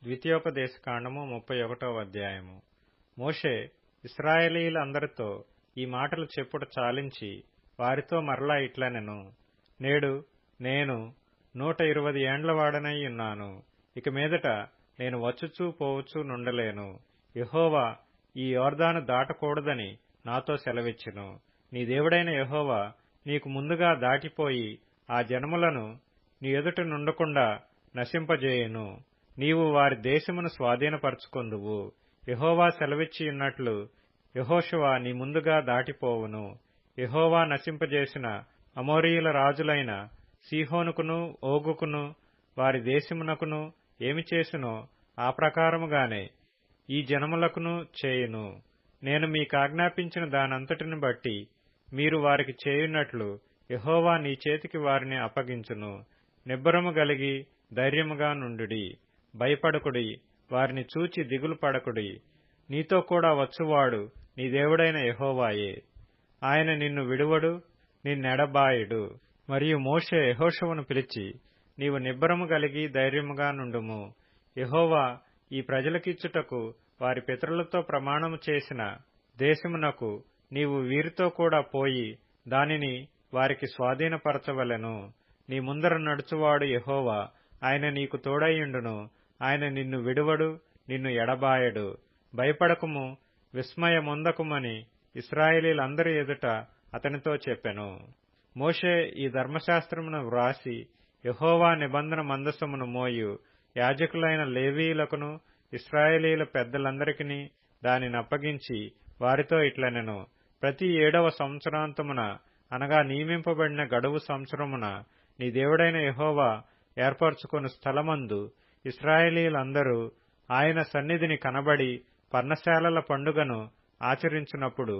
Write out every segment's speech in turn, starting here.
ద్వితీయోపదేశకాండము 31వ అధ్యాయము. మోషే ఇశ్రాయేలీయులందరితో ఈ మాటలు చెప్పుట చాలించి వారితో మరలా ఇట్లనెను. నేడు నేను 120 ఏండ్ల వాడనై ఉన్నాను. ఇక మీదట నేను వచ్చుచూ పోవచ్చు నుండలేను. యెహోవా ఈ యొర్దాను దాటకూడదని నాతో సెలవిచ్చెను. నీ దేవుడైన యెహోవా నీకు ముందుగా దాటిపోయి ఆ జనములను నీ ఎదుట నుండకుండా నశింపజేయును. నీవు వారి దేశమును స్వాధీనపరచుకొందువు. యెహోవా సెలవిచ్చియున్నట్లు యెహోషువ నీ ముందుగా దాటిపోవును. యెహోవా నశింపజేసిన అమోరీయుల రాజులైన సీహోనుకును ఓగుకును వారి దేశమునకును ఏమి చేసునో ఆ ప్రకారముగానే ఈ జనములకును చేయును. నేను మీకాజ్ఞాపించిన దానంతటిని బట్టి మీరు వారికి చేయునట్లు యెహోవా నీ చేతికి వారిని అప్పగించును. నిబ్బరము గలిగి ధైర్యముగా నుండుడి. భయపడకుడి, వారిని చూచి దిగులు పడకుడి. నీతో కూడా వచ్చువాడు నీ దేవుడైన యెహోవాయే. ఆయన నిన్ను విడువడు, నిన్నెడబాయడు. మరియు మోషే యెహోషువను పిలిచి, నీవు నిబ్బరము గలిగి ధైర్యముగా నుండుము. యెహోవా ఈ ప్రజలకిచ్చుటకు వారి పితరులతో ప్రమాణము చేసిన దేశమునకు నీవు వీరితో కూడా పోయి దానిని వారికి స్వాధీనపరచవలెను. నీ ముందర నడుచువాడు యెహోవా, ఆయన నీకు తోడైయుండును. ఆయన నిన్ను విడువడు, నిన్ను ఎడబాయడు. భయపడకుము, విస్మయమొందకుమని ఇశ్రాయేలీయులందరి ఎదుట అతనితో చెప్పెను. మోషే ఈ ధర్మశాస్త్రమును వ్రాసి యెహోవా నిబంధన మందసమును మోయు యాజకులైన లేవీయులకును ఇశ్రాయేలీయుల పెద్దలందరికీ దానినప్పగించి వారితో ఇట్లనెను. ప్రతి 7వ సంవత్సరాంతమున అనగా నియమింపబడిన గడువు సంవత్సరమున నీ దేవుడైన యెహోవా ఏర్పరచుకొను స్థలమందు ఇశ్రాయేలీయులందరూ ఆయన సన్నిధిని కనబడి పర్ణశాలల పండుగను ఆచరించినప్పుడు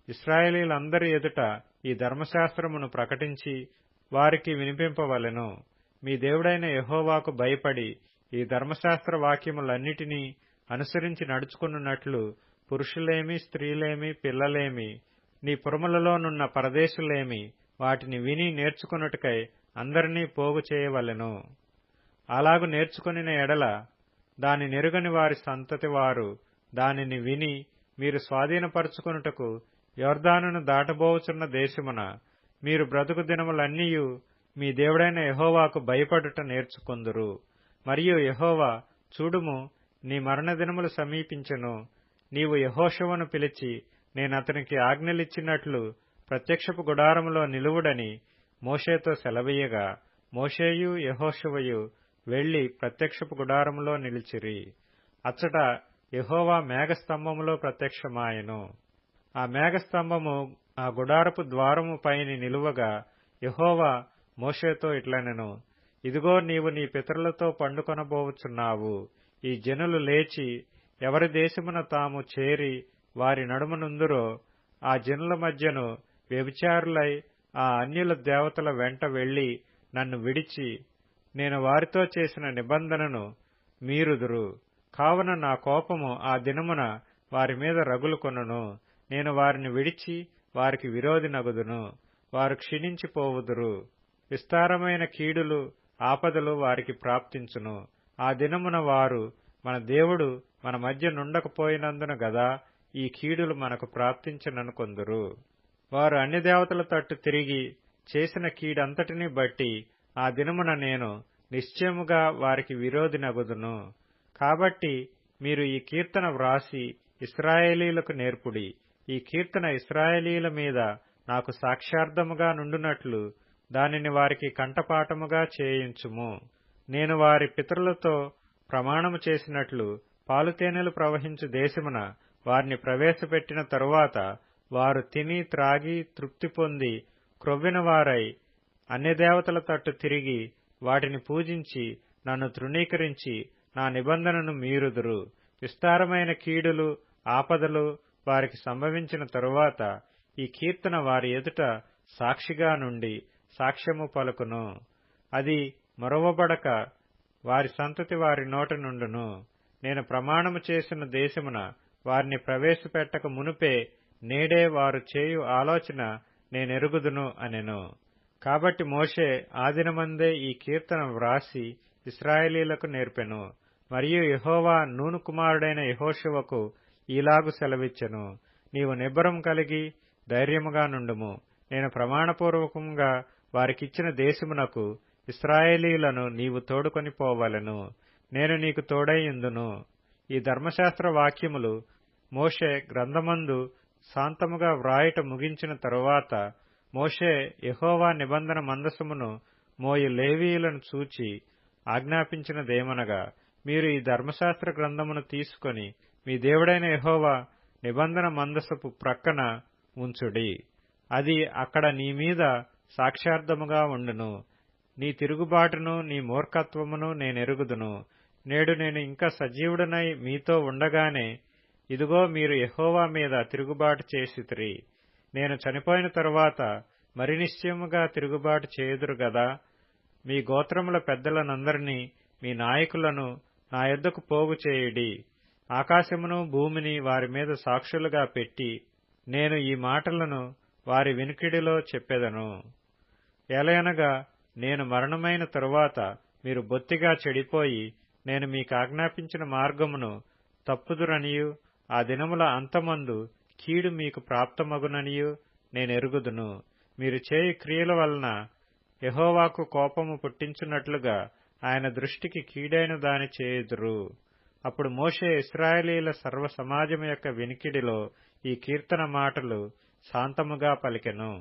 ఇశ్రాయేలీయులందరి ఎదుట ఈ ధర్మశాస్త్రమును ప్రకటించి వారికి వినిపింపవలెను. మీ దేవుడైన యెహోవాకు భయపడి ఈ ధర్మశాస్త్ర వాక్యములన్నిటినీ అనుసరించి నడుచుకున్నట్లు పురుషులేమి, స్త్రీలేమి, పిల్లలేమి, నీ పురములలోనున్న పరదేశులేమి వాటిని విని నేర్చుకొనుటకై అందరినీ పోగు చేయవలెను. అలాగు నేర్చుకొనిన ఎడల దాని నెరుగని వారి సంతతి వారు దానిని విని మీరు స్వాధీనపరచుకొనుటకు యొర్దానును దాటబోవుచున్న దేశమున మీరు బ్రతుకు దినములన్నీయు మీ దేవుడైన యెహోవాకు భయపడుట నేర్చుకొందురు. మరియు యెహోవా, చూడుము, నీ మరణదినములు సమీపించెను. నీవు యెహోషువను పిలిచి నేనతనికి ఆజ్ఞలిచ్చినట్లు ప్రత్యక్షపు గుడారములో నిలువుడని మోషేతో సెలవీయగా మోషేయు యెహోషువయు వెళ్లి ప్రత్యక్షపు గుడారములో నిలిచిరి. అచ్చట యెహోవా మేఘస్తంభములో ప్రత్యక్షమాయెను. ఆ మేఘస్తంభము ఆ గుడారపు ద్వారము పైని నిలువగా యెహోవా మోషేతో ఇట్లనెను. ఇదిగో, నీవు నీ పితరులతో పండుకొనబోవుచున్నావు. ఈ జనులు లేచి ఎవరి దేశమున తాము చేరి వారి నడుమనుందురో ఆ జనుల మధ్యను వ్యభిచారులై ఆ అన్యుల దేవతల వెంట వెళ్లి నన్ను విడిచి నేను వారితో చేసిన నిబంధనను మీరుదురు. కావున నా కోపము ఆ దినమున వారి మీద రగులుకొనును. నేను వారిని విడిచి వారికి విరోధినగుదును. వారు క్షీణించిపోవుదురు. విస్తారమైన కీడులు, ఆపదలు వారికి ప్రాప్తించును. ఆ దినమున వారు, మన దేవుడు మన మధ్య నుండకపోయినందున గదా ఈ కీడులు మనకు ప్రాప్తించననుకొందురు. వారు అన్య దేవతల తట్టు తిరిగి చేసిన కీడంతటినీ బట్టి ఆ దినమున నేను నిశ్చయముగా వారికి విరోధినగుదును. కాబట్టి మీరు ఈ కీర్తన వ్రాసి ఇశ్రాయేలీయులకు నేర్పుడి. ఈ కీర్తన ఇశ్రాయేలీయుల మీద నాకు సాక్ష్యార్థముగా నుండునట్లు దానిని వారికి కంఠపాఠముగా చేయించుము. నేను వారి పితరులతో ప్రమాణము చేసినట్లు పాలుతేనెలు ప్రవహించు దేశమున వారిని ప్రవేశపెట్టిన తరువాత వారు తిని త్రాగి తృప్తి పొంది క్రొవ్విన వారై అన్యదేవతల తట్టు తిరిగి వాటిని పూజించి నన్ను తృణీకరించి నా నిబంధనను మీరుదురు. విస్తారమైన కీడులు, ఆపదలు వారికి సంభవించిన తరువాత ఈ కీర్తన వారి ఎదుట సాక్షిగా నుండి సాక్ష్యము పలుకును. అది మరువబడక వారి సంతతి వారి నోట నుండును. నేను ప్రమాణము చేసిన దేశమున వారిని ప్రవేశపెట్టక మునుపే నేడే వారు చేయు ఆలోచన నేనెరుగుదును అనెను. కాబట్టి మోషే ఆ దినమందే ఈ కీర్తన వ్రాసి ఇశ్రాయేలీయులకు నేర్పెను. మరియు యెహోవా నూను కుమారుడైన యెహోషువకు ఈలాగు సెలవిచ్చెను, నీవు నిబ్బరం కలిగి ధైర్యముగా నుండుము. నేను ప్రమాణపూర్వకంగా వారికిచ్చిన దేశమునకు ఇశ్రాయేలీయులను నీవు తోడుకొని పోవలెను. నేను నీకు తోడైయుందును. ఈ ధర్మశాస్త్ర వాక్యములు మోషే గ్రంథమందు శాంతముగా వ్రాయుట ముగించిన తరువాత మోషే యెహోవా నిబంధన మందసమును మోయు లేవీయులను చూచి ఆజ్ఞాపించినదేమనగా, మీరు ఈ ధర్మశాస్త్ర గ్రంథమును తీసుకొని మీ దేవుడైన యెహోవా నిబంధన మందసపు ప్రక్కన ఉంచుడి. అది అక్కడ నీ మీద సాక్ష్యార్థముగా ఉండును. నీ తిరుగుబాటును నీ మూర్ఖత్వమును నేనెరుగుదును. నేడు నేను ఇంకా సజీవుడనై మీతో ఉండగానే ఇదిగో మీరు యెహోవా మీద తిరుగుబాటు చేసితిరి. నేను చనిపోయిన తరువాత మరి నిశ్చయముగా తిరుగుబాటు చేయుదురు గదా. మీ గోత్రముల పెద్దలనందరినీ మీ నాయకులను నా యొద్దకు పోగు చేయుడి. ఆకాశమును భూమిని వారి మీద సాక్షులుగా పెట్టి నేను ఈ మాటలను వారి వినికిడిలో చెప్పెదను. ఎలయనగా నేను మరణమైన తరువాత మీరు బొత్తిగా చెడిపోయి నేను మీకాజ్ఞాపించిన మార్గమును తప్పుదురనియు ఆ దినముల అంతమందు కీడు మీకు ప్రాప్తమగుననియు నేనెరుగుదును. మీరు చేయు క్రియల వలన యెహోవాకు కోపము పుట్టించున్నట్లుగా ఆయన దృష్టికి కీడైన దాని చేయుదురు. అప్పుడు మోషే ఇశ్రాయేలీయుల సర్వ సమాజము యొక్క వినికిడిలో ఈ కీర్తన మాటలు శాంతముగా పలికెను.